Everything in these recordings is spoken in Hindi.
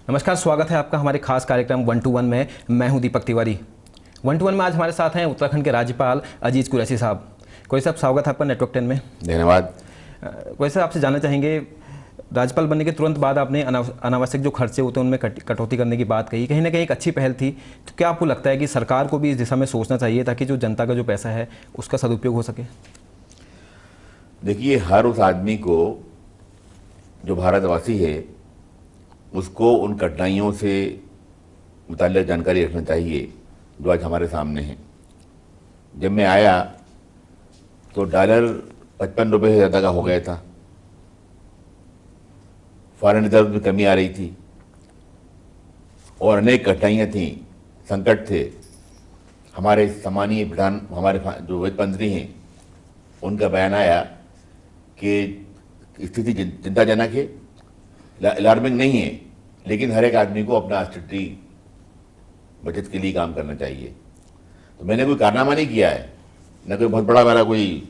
नमस्कार, स्वागत है आपका हमारे खास कार्यक्रम 1 to 1 में। मैं हूं दीपक तिवारी। 1 to 1 में आज हमारे साथ हैं उत्तराखंड के राज्यपाल अजीज कुरैशी साहब। कुरैशी साहब, स्वागत है आपका नेटवर्क 10 में। धन्यवाद। कुरैशी साहब, आपसे जानना चाहेंगे, राज्यपाल बनने के तुरंत बाद आपने अनावश्यक जो खर्चे होते हैं उनमें कटौती करने की बात कही। कहीं ना कहीं एक अच्छी पहल थी। तो क्या आपको लगता है कि सरकार को भी इस दिशा में सोचना चाहिए ताकि जो जनता का जो पैसा है उसका सदुपयोग हो सके? देखिए, हर उस आदमी को जो भारतवासी है उसको उन कठिनाइयों से मुताल्लिक़ जानकारी रखना चाहिए जो आज हमारे सामने है। जब मैं आया तो डॉलर 55 रुपये से ज़्यादा का हो गया था, फॉरेन रिजर्व में कमी आ रही थी और अनेक कठिनाइयाँ थीं, संकट थे। हमारे सम्मानीय प्रधान, हमारे जो वित्त मंत्री हैं, उनका बयान आया कि स्थिति चिंताजनक है, अलार्मिंग नहीं है, लेकिन हर एक आदमी को अपना स्थिति बचत के लिए काम करना चाहिए। तो मैंने कोई कारनामा नहीं किया है, न कोई बहुत बड़ा मेरा कोई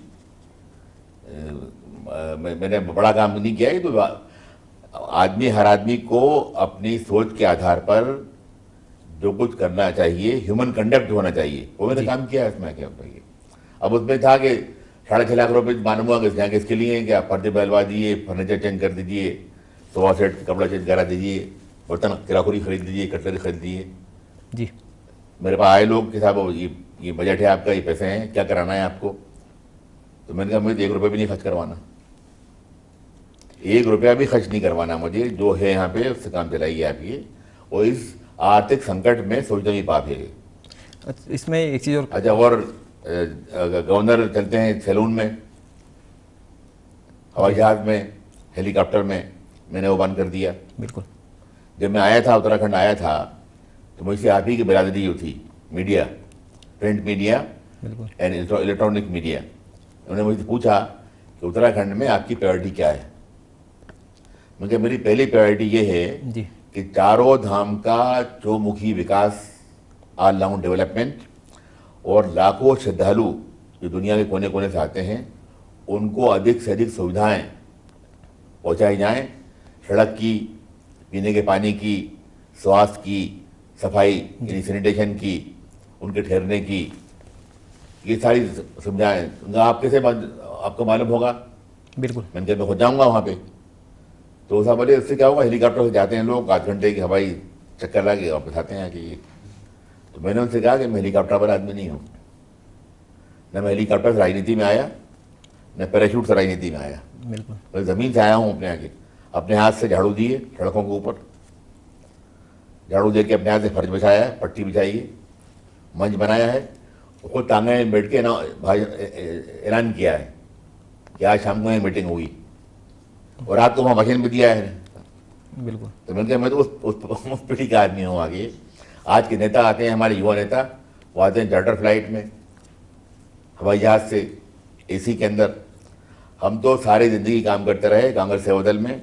मैंने बड़ा काम नहीं किया है। तो हर आदमी को अपनी सोच के आधार पर जो कुछ करना चाहिए, ह्यूमन कंडक्ट होना चाहिए, वो मैंने काम किया है। इसमें क्या बताइए, अब उसमें था कि 6.5 लाख रुपये मालूम किसके लिए, क्या पर्दे बहलवा दिए, फर्नीचर चेंज कर दीजिए, सोफा सेट कपड़ा चेंज करा दीजिए, बर्तन किराकुरी खरीद लीजिए, कटलरी खरीद लीजिए जी। मेरे पास आए लोग कि साहब ये बजट है आपका, ये पैसे हैं, क्या कराना है आपको? तो मैंने कहा मुझे 1 रुपये भी नहीं खर्च करवाना, 1 रुपया भी खर्च नहीं करवाना मुझे, जो है यहाँ पे उससे काम चलाइए आप ये। और इस आर्थिक संकट में सोचना भी पाप है। इसमें एक चीज़ और। अच्छा, और गवर्नर चलते हैं सैलून में, हवाई जहाज में, हेलीकॉप्टर में, मैंने वो बंद कर दिया। बिल्कुल। जब मैं आया था, उत्तराखंड आया था, तो मुझसे आप ही की बिरादरी जो थी, media, print media and electronic media, उन्होंने मुझसे पूछा कि उत्तराखंड में आपकी प्रायोरिटी क्या है। मुझे मेरी पहली प्रायोरिटी ये है जी कि चारों धाम का चौमुखी विकास, ऑल राउंड डेवलपमेंट, और लाखों श्रद्धालु जो दुनिया के कोने कोने से आते हैं उनको अधिक से अधिक सुविधाएं पहुंचाई जाएं, सड़क की, पीने के पानी की, स्वास्थ्य की, सफाई यानी सैनिटेशन की, उनके ठहरने की, ये सारी सुविधाएं। आप कैसे, आपको मालूम होगा? बिल्कुल। मैंने कहा मैं खुद जाऊँगा वहाँ पे। तो साहब बोले इससे क्या होगा, हेलीकॉप्टर से जाते हैं लोग, 8 घंटे की हवाई चक्कर लगे वापस आते हैं कि। तो मैंने उनसे कहा कि मैं हेलीकॉप्टर पर आदमी नहीं हूँ, न मैं हेलीकॉप्टर से राजनीति में आया, न पैराशूट से राजनीति में आया। बिल्कुल। मैं ज़मीन से आया हूँ, अपने आगे अपने हाथ से झाड़ू दिए, सड़कों के ऊपर झाड़ू दे के अपने हाथ से फर्श बिछाया है, पट्टी बिछाई है, मंच बनाया है, खुद टांगे में बैठ के ना भाई ऐलान किया है कि आज शाम को मीटिंग होगी, और रात को वहाँ भाषण भी दिया है। बिल्कुल। तो मैंने कहा मैं तो उस पीढ़ी का आदमी हूँ। आगे आज के नेता आते हैं, हमारे युवा नेता, वो आते हैं चार्टर फ्लाइट में, हवाई जहाज से, एसी के अंदर। हम तो सारी ज़िंदगी काम करते रहे कांग्रेस सेवादल में,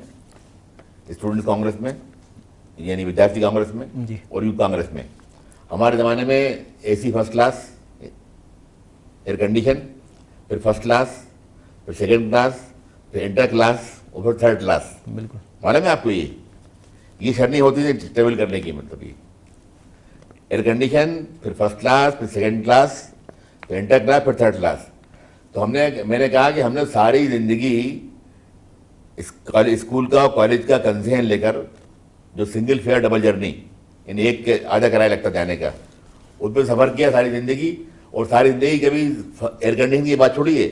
स्टूडेंट्स कांग्रेस में यानी विद्यार्थी कांग्रेस में जी। और यूथ कांग्रेस में। हमारे ज़माने में AC first class, air condition, फिर फर्स्ट क्लास, फिर सेकेंड क्लास, फिर इंटर क्लास और फिर थर्ड क्लास। बिल्कुल। मालूम है आपको? ये शर्नी होती थी ट्रेवल करने की। मतलब ये एयर कंडीशन, फिर फर्स्ट क्लास, फिर सेकेंड क्लास, फिर इंटर क्लास, फिर थर्ड क्लास। तो मैंने कहा कि हमने सारी ज़िंदगी स्कूल का और कॉलेज का कंसेशन लेकर जो सिंगल फेयर डबल जर्नी, यानी एक के आधा किराया लगता जाने का, उस पर सफ़र किया सारी ज़िंदगी। और सारी ज़िंदगी कभी एयर कंडीशन की बात छोड़िए,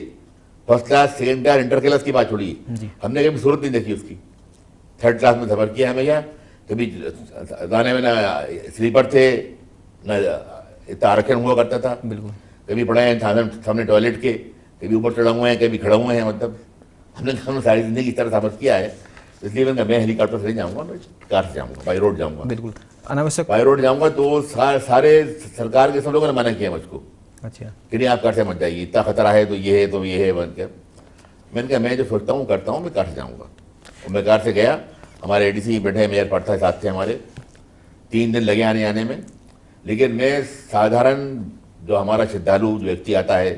first class, second class, inter class की बात छोड़िए, हमने कभी सूरत नहीं देखी उसकी। थर्ड क्लास में सफ़र किया हमें। कभी जाने में ना स्लीपर थे, न इतना आरक्षण हुआ करता था। बिल्कुल। कभी पड़े हैं सामने टॉयलेट के, कभी ऊपर चढ़े हुए हैं, कभी खड़े हुए हैं। मतलब हमने सारी ज़िंदगी इस तरह सफ़र किया है। इसलिए मैं हेलीकॉप्टर से नहीं जाऊँगा, मैं कार से जाऊँगा, बाई रोड जाऊँगा। बिल्कुल। अनावश्यक बाई रोड जाऊँगा तो सारे सरकार के सब लोगों ने मना किया मुझको अच्छा कि नहीं आप कार से मत जाइए, इतना खतरा है, तो ये है, तो ये है बन के। मैंने कहा मैं जो सोचता हूँ करता हूँ, मैं कार से जाऊँगा। और मैं कार से गया। हमारे एडीसी बैठे, मेयर पड़ता साथ थे हमारे, 3 दिन लगे आने जाने में। लेकिन मैं साधारण जो हमारा श्रद्धालु जो व्यक्ति आता है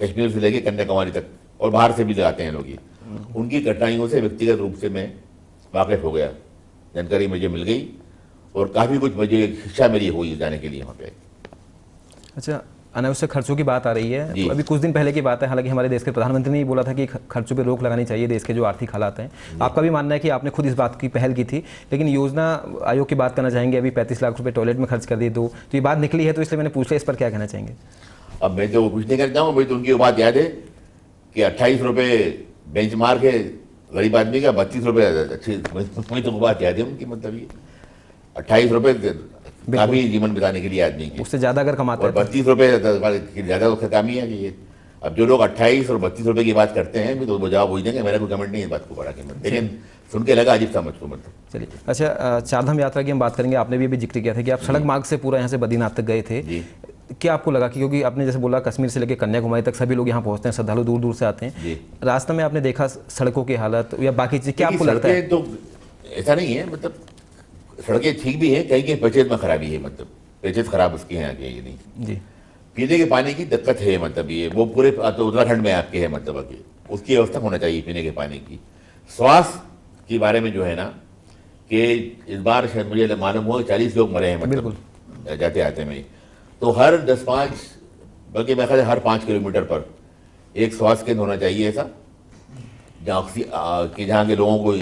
कश्मीर से लेके कन्याकुमारी तक, और बाहर से भी आते हैं लोग, ये उनकी कठिनाइयों से व्यक्तिगत रूप से मैं वाकिफ हो गया। जानकारी मुझे मिल गई और काफ़ी कुछ मुझे शिक्षा मेरी हुई जाने के लिए वहाँ पे। अच्छा, अनावश्यक खर्चों की बात आ रही है, जी। तो अभी कुछ दिन पहले की बात है, हालांकि हमारे देश के प्रधानमंत्री ने ही बोला था कि खर्चों पे रोक लगानी चाहिए, देश के जो आर्थिक हालात हैं। आपका भी मानना है कि आपने खुद इस बात की पहल की थी, लेकिन योजना आयोग की बात करना चाहेंगे, अभी 35 लाख रुपए टॉयलेट में खर्च कर दिए तो ये बात निकली है, तो इसलिए मैंने पूछ लिया, इस पर क्या कहना चाहेंगे? अब मैं तो कुछ नहीं करता हूँ, मुझे तो उनकी वो बात याद है कि 28 रुपये बेंच मार्क है गरीब आदमी का, 32 रुपये अच्छे, मुझे तो वो बात याद है उनकी, मतलब ये 28 रुपये काफ़ी जीवन बिताने के लिए आदमी की, उससे ज़्यादा अगर कमाते और हैं 32 रुपये ज़्यादा उसका काम ही है कि ये। अब जो लोग 28 और 32 रुपये की बात करते हैं भी तो वो जवाब हो ही देंगे, मेरा कोई कमेंट नहीं है इस बात को बढ़ा के, लेकिन सुन के लगा अजीब सा मुझको, मतलब। चलिए, अच्छा, चारधाम यात्रा की हम बात करेंगे। आपने भी अभी जिक्र किया था कि आप सड़क मार्ग से पूरा यहाँ से बद्रीनाथ तक गए थे। जी। क्या आपको लगा कि, क्योंकि आपने जैसे बोला कश्मीर से लेकर कन्याकुमारी तक सभी लोग यहाँ पहुँचते हैं, श्रद्धालु दूर दूर से आते हैं, जी। रास्ते में आपने देखा सड़कों की हालत या बाकी चीज़, क्या आपको लगता है? सड़कें तो ऐसा नहीं है, मतलब सड़कें ठीक भी हैं, कहीं कहीं पेचेज में खराबी है, मतलब पेचेज खराब उसकी हैं आगे, ये नहीं। जी। पीने के पानी की दिक्कत है, मतलब ये वो पूरे तो उत्तराखंड में आपके है, मतलब आगे उसकी व्यवस्था होना चाहिए पीने के पानी की। स्वास्थ्य के बारे में जो है ना कि इस बार शायद मुझे मालूम हुआ 40 लोग मरे हैं, मतलब जाते आते में। तो हर 10-5 बल्कि मैं ख्याल हर 5 किलोमीटर पर एक स्वास्थ्य केंद्र होना चाहिए ऐसा, जहाँ के लोगों को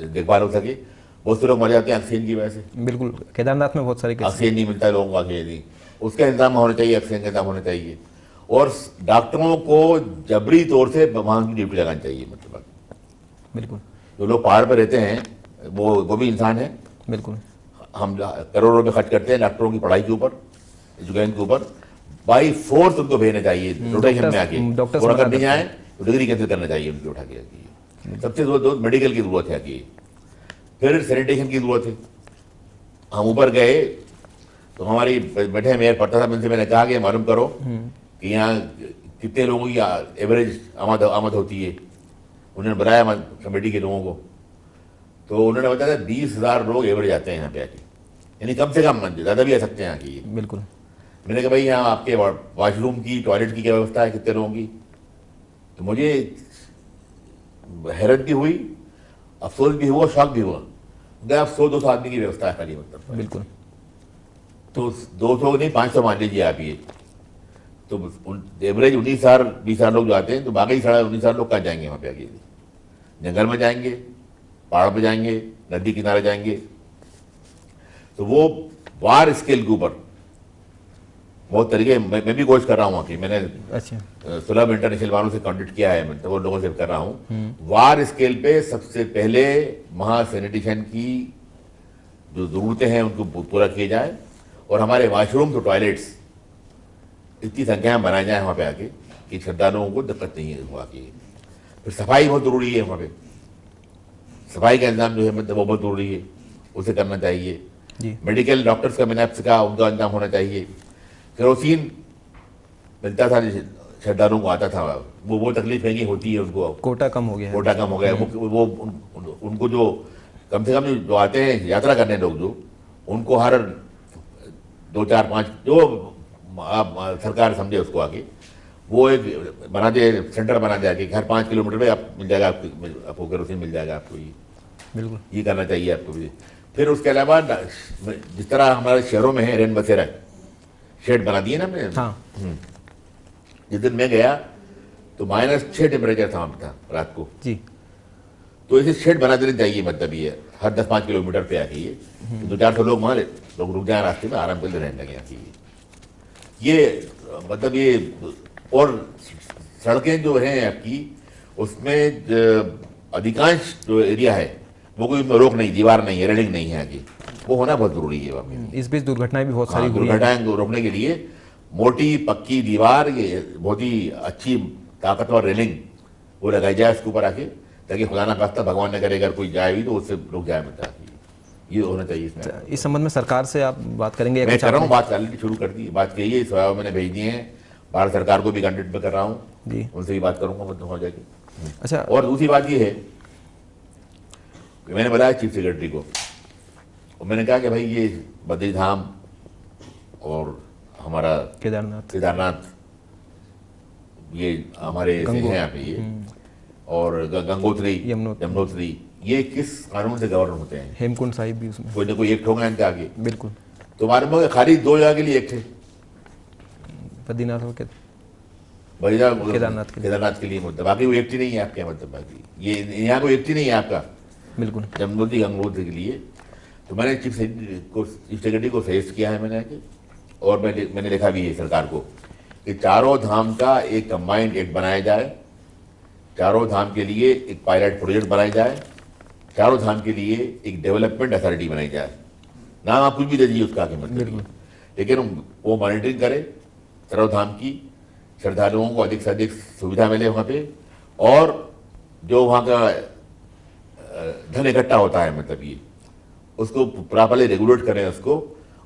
देखभाल हो सके। बहुत से लोग मर जाते हैं ऑक्सीजन की वजह से। बिल्कुल, केदारनाथ में बहुत सारे केस ऑक्सीजन नहीं मिलता है लोगों को, ऑक्सीजन नहीं, उसका इंतजाम होना चाहिए, ऑक्सीजन का इंतजाम होना चाहिए। और डॉक्टरों को जबरी तौर से वहाँ की ड्यूटी लगानी चाहिए, मतलब बिल्कुल जो लोग पहाड़ पर रहते हैं वो भी इंसान है। बिल्कुल। हम करोड़ों रुपए खर्च करते हैं डॉक्टरों की पढ़ाई के ऊपर, एजुकेशन के ऊपर, बाई फोर्स उनको भेजना चाहिए रोटेशन में आके। डॉक्टर्स और अगर नहीं आए तो डिग्री कैंसिल करना चाहिए उनकी उठा के। सबसे जो मेडिकल की जरूरत है आगे, फिर सैनिटेशन की जरूरत है। हम ऊपर गए तो हमारी बैठे मेयर पड़ता था, उनसे मैंने कहा कि मालूम करो कि यहाँ कितने लोगों की एवरेज आमद होती है। उन्होंने बताया कमेटी के लोगों को, तो उन्होंने बताया 20,000 लोग एवरेज आते हैं यहाँ पे आके, यानी कम से कम, ज़्यादा भी आ सकते हैं यहाँ की। बिल्कुल। मैंने कहा भाई यहाँ आपके वॉशरूम की, टॉयलेट की क्या व्यवस्था है, कितने लोगों की? तो मुझे हैरत भी हुई, अफसोस भी हुआ, शौक भी हुआ। आप 100-200 आदमी की व्यवस्था है खाली, मतलब बिल्कुल। तो 200 नहीं 500 मान लीजिए आप ये, तो एवरेज 19,000-20,000 लोग जो आते हैं, तो बाकी 19,500 लोग कहाँ जाएंगे वहाँ पे आगे? जंगल में जाएंगे, पहाड़ पे जाएंगे, नदी किनारे जाएंगे। तो वो वार स्केल के ऊपर बहुत तरीके, मैं भी कोशिश कर रहा हूँ कि मैंने अच्छा 16 इंटरनेशनल वालों से कॉन्टेक्ट किया है, मैं तो वो लोगों से कर रहा हूँ। वार स्केल पे सबसे पहले वहाँ सैनिटेशन की जो ज़रूरतें हैं उनको पूरा किया जाए, और हमारे वॉशरूम तो टॉयलेट्स इतनी संख्या में बनाया जाए वहाँ पे आके कि श्रद्धालुओं को दिक्कत नहीं है वहाँ की। फिर सफाई बहुत ज़रूरी है वहाँ पे, सफाई का इंतजाम जो है मतलब वो बहुत ज़रूरी है, उसे करना चाहिए जी। मेडिकल डॉक्टर्स का मैंने आपसे कहा उनका इंतजाम होना चाहिए। केरोसिन मिलता था श्रद्धालुओं को, आता था, वो तकलीफ कहीं होती है उनको, कोटा कम हो गया है। कोटा कम हो गया। वो उनको जो कम से कम जो आते हैं यात्रा करने लोग, जो उनको हर 2-4-5 जो आप सरकार समझे उसको आगे, वो एक बना दे, सेंटर बना दे कि हर 5 किलोमीटर पे आप मिल जाएगा, आपको केरोसिन मिल जाएगा आपको। ये बिल्कुल ये करना चाहिए आपको भी। फिर उसके अलावा जिस तरह हमारे शहरों में है रेन बसेरा शेड बना दिए ना हमने। हाँ जिस दिन मैं गया तो -6 टेम्परेचर था वहाँ पे, था रात को। जी। तो इसे शेड बना देना चाहिए, मतलब ये हर 10-5 किलोमीटर पे आके ये 200-400 लोग वहाँ लोग रुक जाए रास्ते में, आराम कर रहने लगे आके ये मतलब ये। और सड़कें जो हैं आपकी, उसमें अधिकांश जो एरिया है वो कोई रोक नहीं, दीवार नहीं है, रेलिंग नहीं है आगे, वो होना बहुत जरूरी है वहाँ पे। इस बीच दुर्घटनाएं भी बहुत सारी हुई हैं। दुर्घटनाएं को रोकने के लिए मोटी पक्की दीवार, ये बहुत ही अच्छी ताकतवर रेलिंग वो लगाई जाए उसके ऊपर आके, ताकि खुदा ना खास्ता भगवान ने करे अगर कोई जाए भी तो उससे रुक जाए, मतलब ये होना चाहिए इसमें। इस संबंध में सरकार से आप बात करेंगे? मैं कर रहा हूँ बात, ऑलरेडी शुरू कर दी, बात कही है, इस मैंने भेज दिए हैं, भारत सरकार को भी कांटेक्ट में कर रहा हूँ जी, उनसे भी बात करूंगा, मतलब हो जाएगी। अच्छा, और दूसरी बात ये है कि मैंने बताया चीफ सेक्रेटरी को, और मैंने कहा कि भाई ये बद्री धाम और हमारा केदारनाथ ये हमारे ऐसे हैं यहाँ पे ये, और गंगोत्री, यमुनोत्री, ये किस कानून से गवर्न होते हैं? हेमकुंड साहिब भी उसमें। कोई ना कोई एक्ट होगा इनके आगे। बिल्कुल। तो मालूम है खाली 2 जगह के लिए एक्ट है, बद्रीनाथ और केदारनाथ के लिए, मतलब बाकी वो एक्ट ही नहीं है आपके, मतलब बाकी ये यहाँ कोई एक्ट ही नहीं है आपका बिल्कुल। जमनोत्री गंगोत्री के लिए। तो मैंने चीफ सेक्रेटरी को सजेस्ट किया है मैंने कि, और मैंने लिखा भी है सरकार को कि चारों धाम का एक कंबाइंड एक्ट बनाया जाए, चारों धाम के लिए एक पायलट प्रोजेक्ट बनाया जाए, चारों धाम के लिए एक डेवलपमेंट अथॉरिटी बनाई जाए। नाम आप कुछ भी दे दीजिए उसका आगे, मतलब लेकिन वो मॉनिटरिंग करे चारों धाम की, श्रद्धालुओं को अधिक से अधिक सुविधा मिले वहाँ पे, और जो वहाँ का धन इकट्ठा होता है, मतलब ये उसको प्रॉपरली रेगुलेट करें उसको।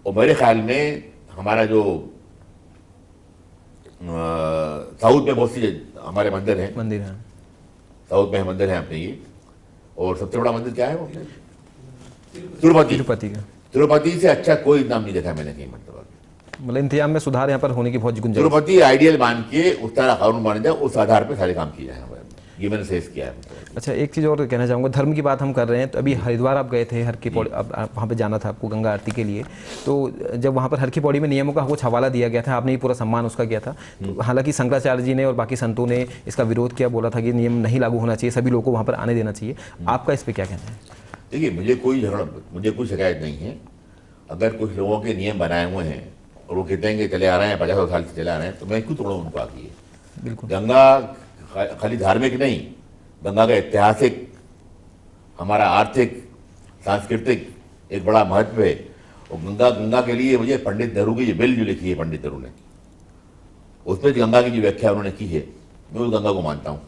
और मेरे ख्याल में हमारा जो साउथ में बहुत सी हमारे मंदिर हैं, साउथ में मंदिर हैं अपने ये, और सबसे बड़ा मंदिर क्या है वो अपने तिरुपति से अच्छा कोई नाम नहीं देखा मैंने कहीं, मतलब इंतजाम में सुधार यहाँ पर होने की बहुत गुंजाइश। तिरुपति आइडियल मान के उस तरह कानून बन जाए, उस आधार पर सारे काम किए जाए, ये मैंने सेस किया है। अच्छा, एक चीज़ और कहना चाहूँगा, धर्म की बात हम कर रहे हैं, तो अभी हरिद्वार आप गए थे, हर की पौड़ी, अब वहाँ पे जाना था आपको गंगा आरती के लिए, तो जब वहाँ पर हर की पौड़ी में नियमों का कुछ हवाला दिया गया था, आपने ही पूरा सम्मान उसका किया था। तो हालांकि शंकराचार्य जी ने और बाकी संतों ने इसका विरोध किया, बोला था कि नियम नहीं लागू होना चाहिए, सभी लोगों को वहाँ पर आने देना चाहिए। आपका इस पर क्या कहना है? देखिए, मुझे कोई शिकायत नहीं है। अगर कुछ लोगों के नियम बनाए हुए हैं और वो कहते हैं कि चले आ रहे हैं 50 साल से चले आ रहे हैं, तो मैं क्यों तोड़ूं उनको आगे? बिल्कुल। गंगा खाली धार्मिक नहीं, गंगा का ऐतिहासिक, हमारा आर्थिक, सांस्कृतिक एक बड़ा महत्व है। और गंगा के लिए मुझे पंडित नेहरू की जो बिल जो लिखी है पंडित नेहरू ने, उसमें गंगा की जो व्याख्या उन्होंने की है, मैं उस गंगा को मानता हूँ।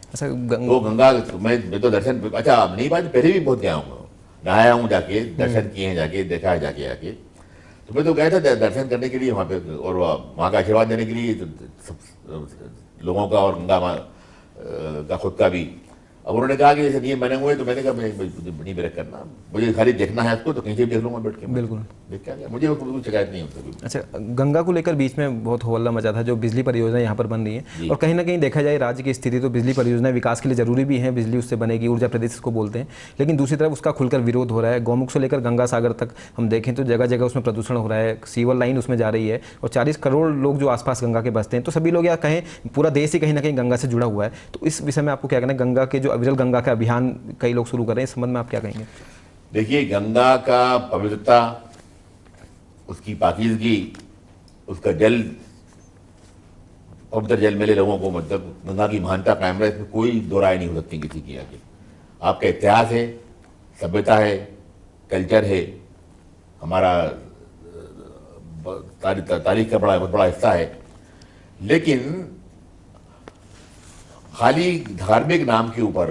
अच्छा, तो गंगा मैं तो दर्शन, अच्छा नहीं बात, पहले भी बहुत गया हूँ, नहाया हूँ जाके, दर्शन किए हैं जाके, देखा है जाके आके। तो मैं तो गया था दर्शन करने के लिए वहाँ पे, और वहाँ का आशीर्वाद देने के लिए लोगों का और गंगा का खुद का भी। अब उन्होंने कहा कि जैसे नियम बने हुए, तो मैंने कहा नहीं ब्रेक करना, मुझे खाली देखना है आपको, तो कहीं से भी देख लूँगा बैठ के। बिल्कुल, देख क्या गया, मुझे कोई शिकायत नहीं होती। अच्छा, गंगा को लेकर बीच में बहुत हल्ला मचा था, जो बिजली परियोजना यहाँ पर बन रही है, और कहीं ना कहीं देखा जाए राज्य की स्थिति, तो बिजली परियोजना विकास के लिए जरूरी भी है, बिजली उससे बनेगी, ऊर्जा प्रदेश इसको बोलते हैं, लेकिन दूसरी तरफ उसका खुलकर विरोध हो रहा है। गौमुख से लेकर गंगा सागर तक हम देखें तो जगह जगह उसमें प्रदूषण हो रहा है, सीवर लाइन उसमें जा रही है, और 40 करोड़ लोग जो आसपास गंगा के बसते हैं, तो सभी लोग या कहें पूरा देश ही कहीं ना कहीं गंगा से जुड़ा हुआ है। तो इस विषय में आपको क्या कहना है? गंगा के जो अविरल गंगा का अभियान कई लोग शुरू कर रहे हैं, इस संबंध में आप क्या कहेंगे? देखिए, गंगा का पवित्रता, उसकी पाकीज़गी, उसका जल, पवित्र जल मिले लोगों को, मतलब गंगा की महानता कायम रहे, इसमें कोई दो राय नहीं हो सकती किसी की आगे। आपका इतिहास है, सभ्यता है, कल्चर है, हमारा तारीख का बहुत बड़ा हिस्सा है। लेकिन खाली धार्मिक नाम के ऊपर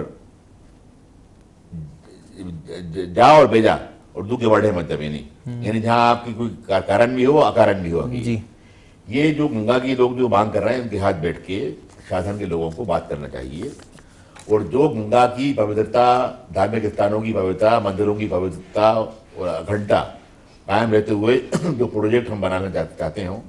जा और बेजा, उर्दू के वर्ड है, मतलब यानी जहां आपकी कोई कारण भी हो, अकारण भी हो जी। ये जो गंगा के लोग जो मांग कर रहे हैं, उनके हाथ बैठ के शासन के लोगों को बात करना चाहिए। और जो गंगा की पवित्रता, धार्मिक स्थानों की पवित्रता, मंदिरों की पवित्रता और अखंडता कायम रहते हुए जो प्रोजेक्ट हम बनाना चाहते हो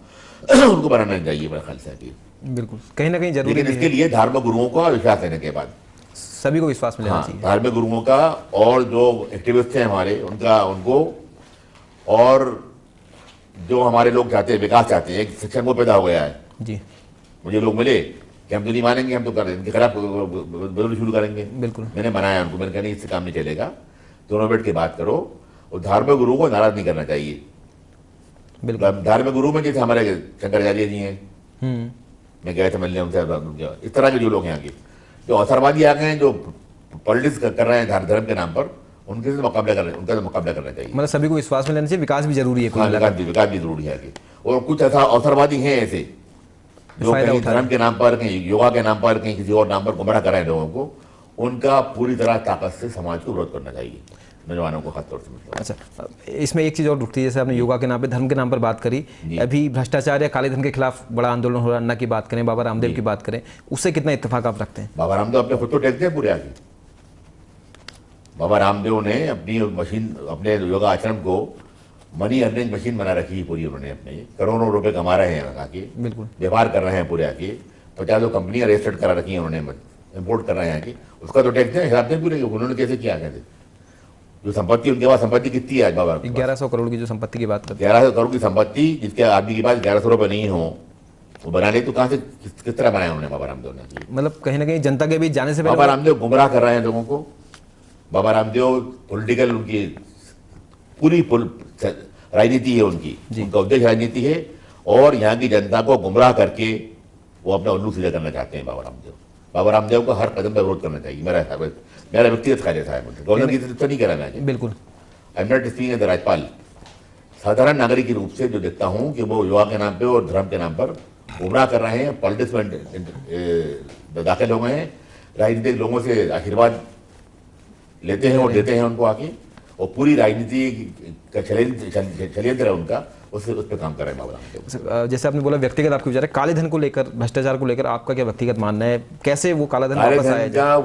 उनको बनाना चाहिए मेरे ख्याल से। बिल्कुल, कहीं ना कहीं जरूरी, लेकिन इसके लिए धार्मिक गुरुओं का विश्वास लेने के बाद सभी को विश्वास में लेना चाहिए। धार्मिक गुरुओं का, और जो एक्टिविस्ट हैं हमारे उनको, और जो हमारे लोग चाहते हैं, विकास चाहते हैं, एक शिक्षण को पैदा हो गया है जी। मुझे लोग मिले कि हम तो नहीं मानेंगे, हम तो कर इनके खिलाफ विरोध शुरू करेंगे। बिल्कुल, मैंने बनाया उनको, मैंने कहा नहीं, इससे काम नहीं चलेगा, दोनों बैठ के बात करो। और धार्मिक गुरु को नाराज नहीं करना चाहिए। बिल्कुल, धार्मिक गुरु में जैसे हमारे शंकराचार्य जी हैं, मैं गया था मिलने उनसे, इस तरह के जो लोग हैं आगे, जो अवसरवादी आ गए हैं, जो पॉलिटिक्स कर रहे हैं धर्म के नाम पर, उनके से मुकाबला करना चाहिए। मतलब सभी को विश्वास में लेना चाहिए, विकास भी जरूरी है। विकास भी जरूरी है आगे। और कुछ ऐसा अवसरवादी हैं ऐसे, जो कहीं धर्म के नाम पर, कहीं योगा के नाम पर, कहीं किसी और नाम पर गुमराह कर रहे हैं लोगों को, उनका पूरी तरह ताकत से समाज को विरोध करना चाहिए, नौजवानों को खासतौर से। अच्छा, इसमें एक चीज़ और रुकती है, जैसे आपने योगा के नाम पे, धर्म के नाम पर बात करी, अभी भ्रष्टाचार या काले धन के खिलाफ बड़ा आंदोलन हो रहा है, अन्ना की बात करें, बाबा रामदेव की बात करें, उससे कितना इत्तेफाक आप रखते हैं? बाबा रामदेव अपने खुद तो टैक्स हैं पूरे आगे। बाबा रामदेव ने अपनी मशीन, अपने योगा आश्रम को मनी अर्निंग मशीन बना रखी है पूरी, उन्होंने अपने करोड़ों रुपए कमा रहे हैं आके, बिल्कुल, व्यापार कर रहे हैं पूरे आके। 50 कंपनियां रजिस्टर्ड करा रखी हैं उन्होंने इम्पोर्ट कर रहे हैं यहाँ की, उसका तो टैक्स है, हिसाब से पूरे उन्होंने कैसे किया, कैसे जो संपत्ति उनके पास, संपत्ति कितनी है आज बाबा? 1100 करोड़ की जो संपत्ति की बात करते 1100 करोड़ की संपत्ति, जिसके आदमी के पास 1100 रुपये नहीं हो, वो बना ले तो कहाँ से, किस तरह बनाया उन्होंने बाबा रामदेव ने? हैं, मतलब कहीं ना कहीं जनता के बीच जाने से बाबा पहले रामदेव गुमराह कर रहे हैं लोगों को। बाबा रामदेव पॉलिटिकल, उनकी पूरी राजनीति है उनकी, उनका उद्देश्य राजनीति है, और यहाँ की जनता को गुमराह करके वो अपना उल्लू सीधा करना चाहते हैं बाबा रामदेव। बाबा रामदेव को हर कदम पर विरोध करना चाहिए, मेरा व्यक्तिगत कार्य था, गवर्नर की तरफ से नहीं करा मैं, बिल्कुल। I am not speaking as the राज्यपाल। साधारण नागरिक के रूप से जो देखता हूँ कि वो युवा के नाम पे और धर्म के नाम पर गुमराह कर रहे हैं, पॉलिटिक्स में दाखिल हो गए हैं, राजनीतिक लोगों से आशीर्वाद लेते हैं और देते हैं उनको आके, और पूरी राजनीति का षड्यंत्र है उनका, उस पर काम कर रहे हैं बाबा रामदेव। जैसे आपने बोला व्यक्तिगत आपके विचार है, काले धन को लेकर, भ्रष्टाचार को लेकर आपका क्या व्यक्तिगत मानना है, कैसे वो काला धन वापस आया जाए?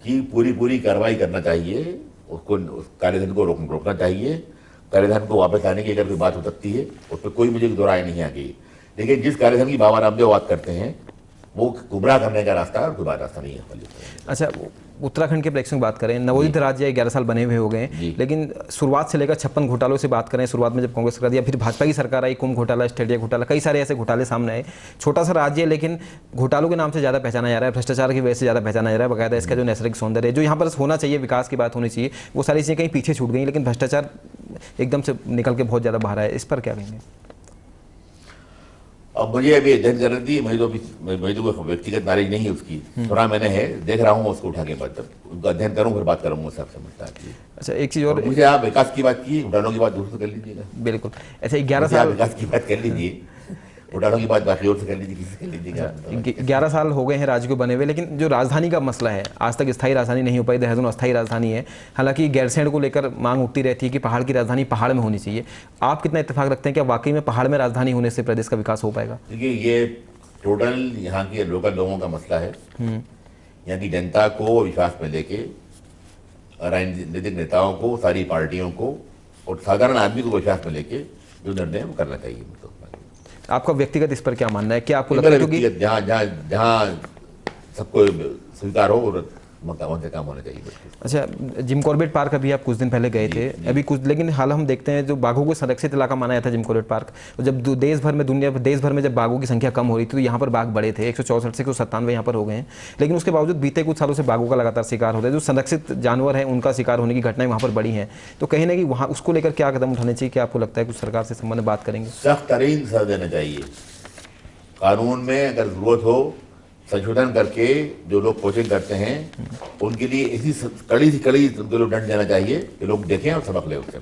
की पूरी कार्रवाई करना चाहिए, उसको, उस काले धन को रोकना चाहिए। काले धन को वापस आने की अगर कोई बात हो सकती है, उस पर कोई मुझे दो राय नहीं आ गई, लेकिन जिस काले धन की बाबा रामदेव बात करते हैं वो गुमराह करने का रास्ता है, कोई बात रास्ता नहीं है। अच्छा, उत्तराखंड के प्रेक्षकों की बात करें, नवोदित राज्य 11 साल बने हुए हो गए हैं, लेकिन शुरुआत से लेकर 56 घोटालों से बात करें, शुरुआत में जब कांग्रेस कर दिया, फिर भाजपा की सरकार आई, कुंभ घोटाला, स्टेडिया घोटाला, कई सारे ऐसे घोटाले सामने आए। छोटा सा राज्य है, लेकिन घोटालों के नाम से ज़्यादा पहचाना जा रहा है, भ्रष्टाचार की वजह से ज़्यादा पहचाना जा रहा है। बाकायदा इसका जो नैसर्गिक सौंदर्य है, जो यहाँ पर होना चाहिए, विकास की बात होनी चाहिए, वो सारी चीज़ें कहीं पीछे छूट गई, लेकिन भ्रष्टाचार एकदम से निकल के बहुत ज़्यादा बाहर है। इस पर क्या कहेंगे? अब मुझे अभी अध्ययन करनी थी, मुझे तो व्यक्तिगत नॉलेज नहीं है उसकी, थोड़ा मैंने है, देख रहा हूँ उसको उठा के बाद, तब उनका अध्ययन करूँ फिर बात करूँगा, सब समझता है। अच्छा, एक चीज़ और, मुझे आप विकास की बात की, घोटालों की बात दूसरे कर लीजिएगा। बिल्कुल। ऐसे 11 साल विकास की बात कर लीजिए, घोटालों की बात बाकी और से कर लीजिए, किसी से कर लीजिएगा। 11 साल हो गए हैं राज्य को बने हुए, लेकिन जो राजधानी का मसला है, आज तक स्थायी राजधानी नहीं हो पाई, देहरादून अस्थायी राजधानी है। हालांकि गैरसैंण को लेकर मांग उठती रहती है कि पहाड़ की राजधानी पहाड़ में होनी चाहिए। आप कितना इत्तेफाक रखते हैं कि वाकई में पहाड़ में राजधानी होने से प्रदेश का विकास हो पाएगा? देखिए, ये टोटल यहाँ के लोकल लोगों का मसला है। यहाँ की जनता को विश्वास में लेके, राजनीतिक नेताओं को, सारी पार्टियों को और साधारण आदमी को विश्वास में लेके जो निर्णय वो करना चाहिए। तो आपका व्यक्तिगत इस पर क्या मानना है? क्या आपको लगता है कि जहाँ सबको स्वीकार हो और वहाँ से काम होना चाहिए? अच्छा, जिम कॉर्बेट पार्क अभी आप कुछ दिन पहले गए थे, अभी कुछ, लेकिन हाल हम देखते हैं जो बाघों को संरक्षित इलाका माना जाता है जिम कॉर्बेट पार्क, और जब देश भर में जब बाघों की संख्या कम हो रही थी, तो यहाँ पर बाघ बढ़े थे, 164 से 197 यहाँ पर हो गए हैं। लेकिन उसके बावजूद बीते कुछ सालों से बाघों का लगातार शिकार हो रहा है, जो संरक्षित जानवर हैं उनका शिकार होने की घटनाएं वहाँ पर बढ़ी हैं। तो कहीं ना कहीं वहाँ उसको लेकर क्या कदम उठाने चाहिए? क्या आपको लगता है कुछ सरकार से संबंध में बात करेंगे? सख्त तरीन सजा देना चाहिए, कानून में अगर जरूरत हो संशोधन करके जो लोग कोचिंग करते हैं उनके लिए इसी कड़ी से कड़ी उनके लोग दंड देना चाहिए कि लोग देखें और सबक ले उससे।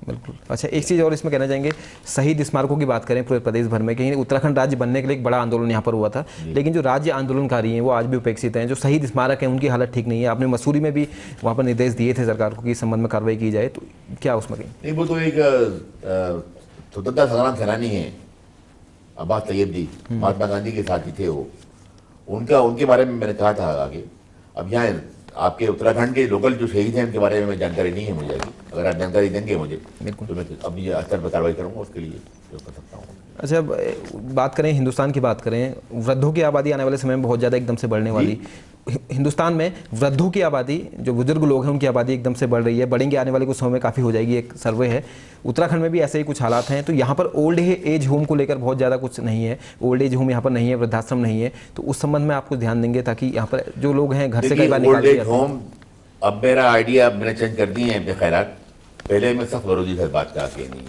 बिल्कुल। अच्छा, एक चीज़ और इसमें कहना चाहेंगे, शहीद स्मारकों की बात करें पूरे प्रदेश भर में, कहीं उत्तराखंड राज्य बनने के लिए एक बड़ा आंदोलन यहाँ पर हुआ था, लेकिन जो राज्य आंदोलनकारी हैं वो आज भी उपेक्षित हैं। जो शहीद स्मारक हैं उनकी हालत ठीक नहीं है। आपने मसूरी में भी वहाँ पर निर्देश दिए थे सरकार को कि इस संबंध में कार्रवाई की जाए, तो क्या उसमें कहीं? नहीं, वो तो एक स्वतंत्रता संग्राम सेनानी है अब्बास तैयब जी, महात्मा गांधी के साथी थे वो, उनके बारे में मैंने कहा था आगे। अब यहाँ आपके उत्तराखंड के लोकल जो शहीद हैं उनके बारे में जानकारी नहीं है मुझे अभी, अगर आप जानकारी देंगे मुझे तो मैं अभी स्तर पर कार्रवाई करूँगा, उसके लिए जो कर सकता हूँ। अच्छा, बात करें हिंदुस्तान की, बात करें वृद्धों की आबादी आने वाले समय में बहुत ज़्यादा एकदम से बढ़ने वाली, हिंदुस्तान में वृद्धों की आबादी, जो बुजुर्ग लोग हैं उनकी आबादी एकदम से बढ़ रही है, बढ़ेंगे आने वाले कुछ समय में काफ़ी हो जाएगी, एक सर्वे है। उत्तराखंड में भी ऐसे ही कुछ हालात हैं। तो यहाँ पर ओल्ड एज होम को लेकर बहुत ज़्यादा कुछ नहीं है, ओल्ड एज होम यहाँ पर नहीं है, वृद्धाश्रम नहीं है, तो उस संबंध में आप कुछ ध्यान देंगे ताकि यहाँ पर जो लोग हैं घर से कई बार निकाल दिया होम, अब मेरा आइडिया मैंने चेंज कर दिए हैं खैरात, पहले मैं सख्त विरोधी था बात का कि नहीं।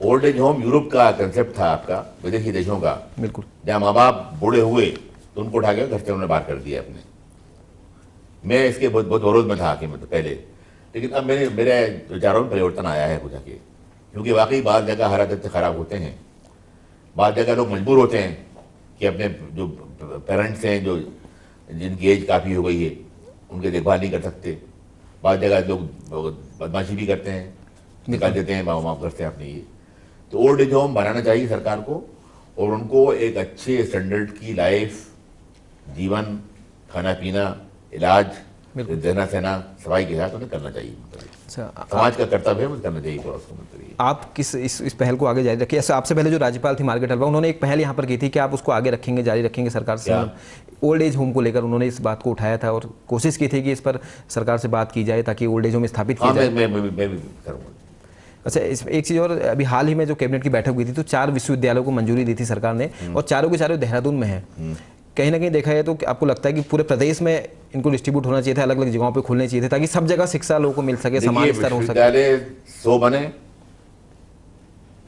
ओल्ड एज होम यूरोप का कंसेप्ट था आपका, विदेशी देशों का, बिल्कुल, जहाँ माँ बाप बूढ़े हुए तो उनको उठा के घर से उन्होंने बाहर कर दिया अपने। मैं इसके बहुत विरोध में था आके मतलब पहले, लेकिन अब मेरे विचारों में परिवर्तन आया है कुछ आके, क्योंकि वाकई बाद जगह हालात इतने ख़राब होते हैं, बाद जगह लोग मजबूर होते हैं कि अपने जो पेरेंट्स हैं, जो जिनकी एज काफ़ी हो गई है, उनकी देखभाल नहीं कर सकते। बाद जगह लोग बदमाशी भी करते हैं, निकाल देते हैं, माँ करते हैं अपने ये। तो ओल्ड एज होम बनाना चाहिए सरकार को, और उनको एक अच्छे स्टैंडर्ड की लाइफ, जीवन, खाना पीना, इलाज देना सेना सफाई के साथ उन्हें करना चाहिए। अच्छा, समाज का कर्तव्य है, मुझे करना चाहिए पूरा उसको। आप किस इस पहल को आगे जारी रखिए। ऐसा आपसे पहले जो राज्यपाल थी मार्गारेट हलवा, उन्होंने एक पहल यहाँ पर की थी कि आप उसको आगे रखेंगे, जारी रखेंगे सरकार से? ओल्ड एज होम को लेकर उन्होंने इस बात को उठाया था और कोशिश की थी कि इस पर सरकार से बात की जाए ताकि ओल्ड एज होम स्थापित किया जाए। मैं भी करूँगा। अच्छा, इस एक चीज़ और, अभी हाल ही में जो कैबिनेट की बैठक हुई थी तो 4 विश्वविद्यालयों को मंजूरी दी थी सरकार ने और चारों के चारों देहरादून में है। कहीं ना कहीं देखा है तो आपको लगता है कि पूरे प्रदेश में इनको डिस्ट्रीब्यूट होना चाहिए था, अलग अलग जगहों पे खुलने चाहिए थे ताकि सब जगह शिक्षा लोगों को मिल सके, समान स्तर हो सके? विश्वविद्यालय 100 बने,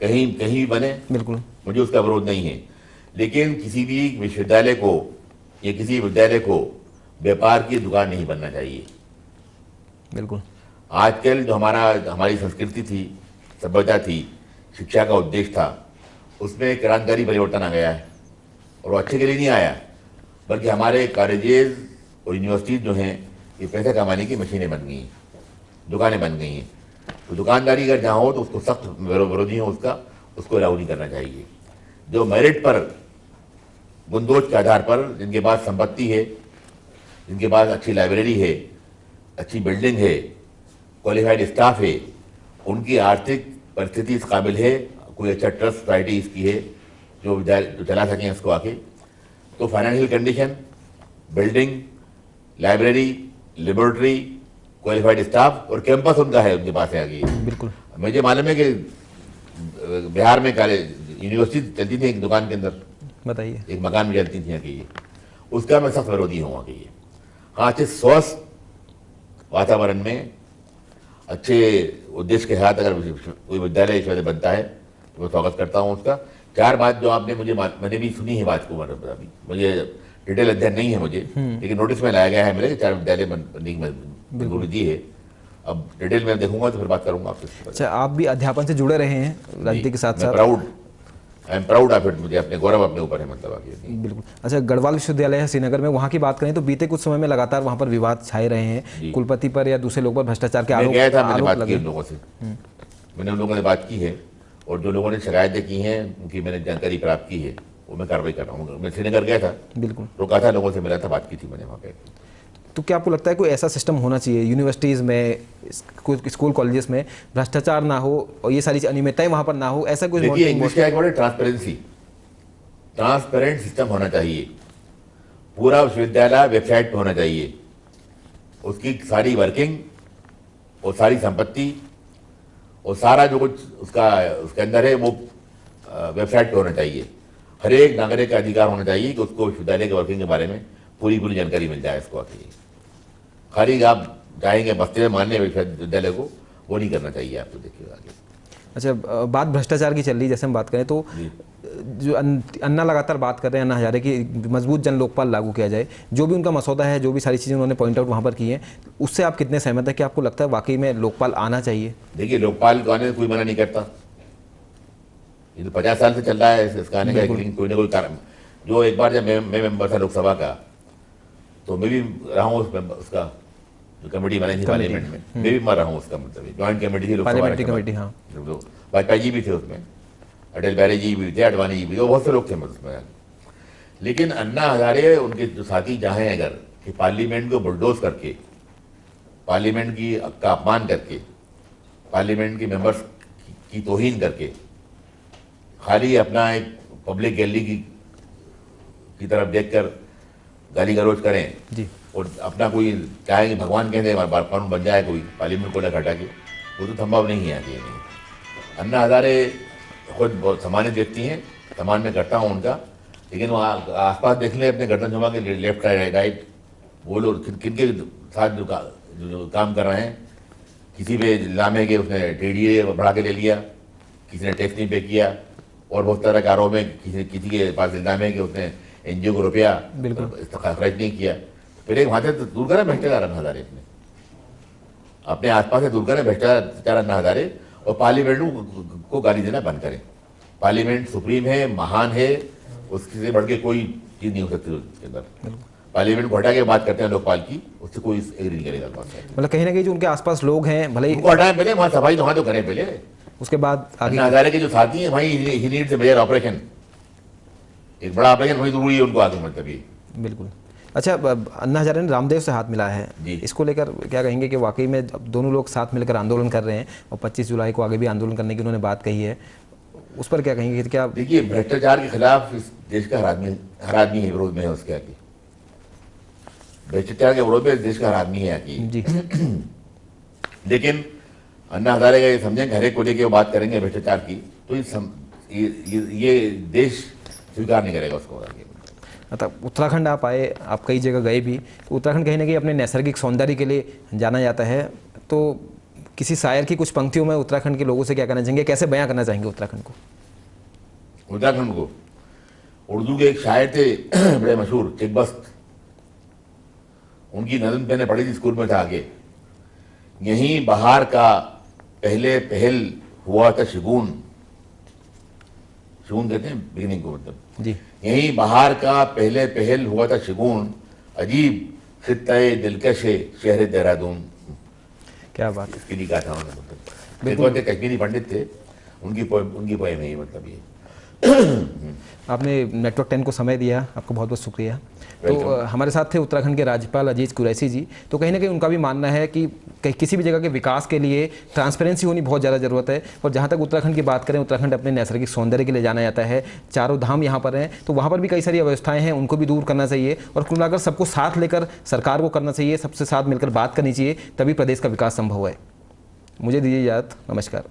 कहीं कहीं भी बने, बिल्कुल, मुझे उसका विरोध नहीं है, लेकिन किसी भी विश्वविद्यालय को या किसी विद्यालय को व्यापार की दुकान नहीं बनना चाहिए। बिल्कुल। आजकल जो हमारी संस्कृति थी, सभ्यता थी, शिक्षा का उद्देश्य था, उसमें क्रांतिकारी परिवर्तन आ गया है और वो अच्छे के लिए नहीं आया, बल्कि हमारे कॉलेजेस और यूनिवर्सिटीज जो हैं ये पैसे कमाने की मशीनें बन गई हैं, दुकानें बन गई हैं। तो दुकानदारी अगर जहाँ हो तो उसको सख्त विरोधी हो उसको अलाउ नहीं करना चाहिए। जो मेरिट पर, गुंदोज के आधार पर, जिनके पास संपत्ति है, जिनके पास अच्छी लाइब्रेरी है, अच्छी बिल्डिंग है, क्वालिफाइड स्टाफ है, उनकी आर्थिक परिस्थिति इस काबिल है, कोई अच्छा ट्रस्ट सोसाइटी इसकी है जो चला सकें इसको आके, तो financial condition, building, library, laboratory, qualified staff और कैंपस उनका है, उनके पास है आगे। बिल्कुल। मुझे मालूम है कि बिहार में यूनिवर्सिटी चलती थी एक दुकान के अंदर, बताइए, एक मकान में चलती थी आगे, उसका मैं सख्त विरोधी हूँ आगे। हाँ, अच्छे स्वस्थ वातावरण में अच्छे उद्देश्य के साथ अगर कोई विश्वविद्यालय बनता है तो मैं स्वागत करता हूँ उसका। 4 बात जो आपने मैंने भी सुनी है बात को, अभी मुझे डिटेल अध्ययन नहीं है मुझे, लेकिन नोटिस में लाया गया है मेरे 4 विद्यालय बनने की मंजूरी दी है। अब डिटेल में देखूंगा तो फिर बात करूंगा आपसे। अच्छा, आप भी अध्यापन से जुड़े रहे हैं राजनीति के साथ साथ? I am proud of it, मुझे अपने गौरव अपने ऊपर है, मतलब आगे। बिल्कुल। अच्छा, गढ़वाल विश्वविद्यालय है श्रीनगर में, वहाँ की बात करें तो बीते कुछ समय में लगातार वहाँ पर विवाद छाए रहे हैं, कुलपति पर या दूसरे लोगों पर भ्रष्टाचार के आरोप गया था, मैंने बात की उन लोगों से, मैंने उन लोगों से बात की है और जो लोगों ने शिकायतें की हैं उनकी मैंने जानकारी प्राप्त की है, वो मैं कार्रवाई कर रहा हूँ। मैं श्रीनगर गया था, बिल्कुल रुका था, लोगों से मिला था, बात की थी मैंने वहाँ पे। तो क्या आपको लगता है कोई ऐसा सिस्टम होना चाहिए यूनिवर्सिटीज़ में, स्कूल कॉलेजेस में, भ्रष्टाचार ना हो और ये सारी अनियमितताएं वहाँ पर ना हो, ऐसा कुछ? देखिए, इंग्लिश का एक वर्ड है ट्रांसपेरेंसी, ट्रांसपेरेंट सिस्टम होना चाहिए। पूरा विश्वविद्यालय वेबसाइट पर होना चाहिए, उसकी सारी वर्किंग और सारी संपत्ति और सारा जो कुछ उसके अंदर है वो वेबसाइट पे होना चाहिए। हर एक नागरिक का अधिकार होना चाहिए कि उसको विश्वविद्यालय के वर्किंग के बारे में पूरी जानकारी मिल जाए इसको आके। खाली आप जाएंगे बस्ते में मानने विश्वविद्यालय को, वो नहीं करना चाहिए आपको। देखिए आगे। अच्छा, बात भ्रष्टाचार की चल रही, जैसे हम बात करें तो जो अन्ना लगातार बात कर रहे हैं, अन्ना हजारे की मजबूत जन लोकपाल लागू किया जाए, जो भी उनका मसौदा है, जो भी सारी चीज़ें उन्होंने पॉइंट आउट वहाँ पर की हैं, उससे आप कितने सहमत हैं कि आपको लगता है वाकई में लोकपाल आना चाहिए? देखिए, लोकपाल को आने कोई मना नहीं करता, ये तो 50 साल से चल रहा है इसका आने का, कोई ना कोई कारण। जो एक बार जब मैं मेंबर था लोकसभा का, तो मैं भी रहा हूँ उसका जो कमेटी बनाई थी पार्लियामेंट में, मैं भी रहा हूँ उसका, मतलब ज्वाइंट कमेटी थी पार्लियामेंट्री कमेटी। हाँ, वाजपेयी जी भी थे उसमें, अटल बिहारी जी भी थे, अडवाणी जी भी, बहुत से लोग थे उसमें। लेकिन अन्ना हजारे उनके जो साथी चाहें अगर कि पार्लियामेंट को बुलडोज करके, पार्लियामेंट का अपमान करके, पार्लियामेंट के मेंबर्स की तौहीन करके, खाली अपना एक पब्लिक गैलरी की तरफ देखकर गाली गलौज करें जी, और अपना कोई चाहे कि भगवान कहते हैं कानून बन जाए कोई पार्लियामेंट को हटा के, वो तो संभव नहीं है। नहीं, अन्ना हजारे खुद बहुत सम्मानित व्यक्ति हैं, सम्मान में करता हूँ उनका, लेकिन वो आसपास देख लें अपने गर्दन झुमा के लेफ्ट राइट, वो लोग किनके साथ जो काम कर रहे हैं। किसी पे इल्जाम है कि उसने TDA बढ़ा के ले लिया, किसी ने टैक्स नहीं पे किया, और बहुत तरह के आरोप में किसी के पास इल्जाम है कि उसने NGO को रुपया खर्च नहीं किया। फिर एक वहाँ से दूर करें भ्रष्टाचार अन्ना हजारे, अपने आसपास से दूर करें भ्रष्टाचार अन्ना हजारे, और पार्लियामेंट को गाली देना बंद करें। पार्लियामेंट सुप्रीम है, महान है, उससे बढ़ के कोई चीज़ नहीं हो सकती उसके अंदर। पार्लियामेंट को हटा के बात करते हैं लोकपाल की, उससे कोई एग्री नहीं करेगा। मतलब कहीं ना कहीं जो उनके आसपास लोग हैं, भले ही उनको हटाएं पहले, वहाँ सफाई तो करें पहले, उसके बाद आगे। अन्ना हजारे के जो साथी हैं वहीं ही नीड्स ए मेजर ऑपरेशन, एक बड़ा ऑपरेशन वही जरूरी है उनको आगे, मतलब ये बिल्कुल। अच्छा, अन्ना हजारे ने रामदेव से हाथ मिलाया है, जी। इसको लेकर क्या कहेंगे कि वाकई में अब दोनों लोग साथ मिलकर आंदोलन कर रहे हैं और 25 जुलाई को आगे भी आंदोलन करने की उन्होंने बात कही है, उस पर क्या कहेंगे कि क्या? देखिए, भ्रष्टाचार के खिलाफ इस देश का हर आदमी है विरोध में है उसके आगे। भ्रष्टाचार के विरोध में इस देश का हर आदमी है आगे। जी। लेकिन अन्ना हजारे का ये समझें कि हर एक को लेके वो बात करेंगे भ्रष्टाचार की, तो ये देश स्वीकार नहीं करेगा उसको आगे। मतलब उत्तराखंड आप आए, आप कई जगह गए भी, तो उत्तराखंड कहीं ना कहीं अपने नैसर्गिक सौंदर्य के लिए जाना जाता है, तो किसी शायर की कुछ पंक्तियों में उत्तराखंड के लोगों से क्या करना चाहेंगे, कैसे बयां करना चाहेंगे उत्तराखंड को? उत्तराखंड को उर्दू के एक शायर थे बड़े मशहूर, चिकबस्त, उनकी नज़म मैंने पढ़ी थी स्कूल में था आगे। यहीं बहार का पहले पहल हुआ था शगुन, शगुन कहते हैं बिगिनिंग को, मतलब जी। यहीं बहार का पहले पहल हुआ था शगुन, अजीब खित्ते दिलकश शहर देहरादून। क्या बात है। इसके लिए कहा था उन्होंने, मतलब कश्मीरी पंडित थे, उनकी पोएम है ये, मतलब ये। आपने नेटवर्क 10 को समय दिया, आपको बहुत बहुत शुक्रिया। तो Welcome. हमारे साथ थे उत्तराखंड के राज्यपाल अजीज कुरैशी जी। तो कहीं ना कहीं उनका भी मानना है कि किसी भी जगह के विकास के लिए ट्रांसपेरेंसी होनी बहुत ज़्यादा ज़रूरत है। और जहाँ तक उत्तराखंड की बात करें, उत्तराखंड अपने नैसर्गिक सौंदर्य के लिए जाना जाता है, चारों धाम यहाँ पर हैं, तो वहाँ पर भी कई सारी अव्यवस्थाएं हैं, उनको भी दूर करना चाहिए। और कुल मिलाकर सबको साथ लेकर सरकार को करना चाहिए, सबसे साथ मिलकर बात करनी चाहिए, तभी प्रदेश का विकास संभव है। मुझे दीजिए इजाज़त, नमस्कार।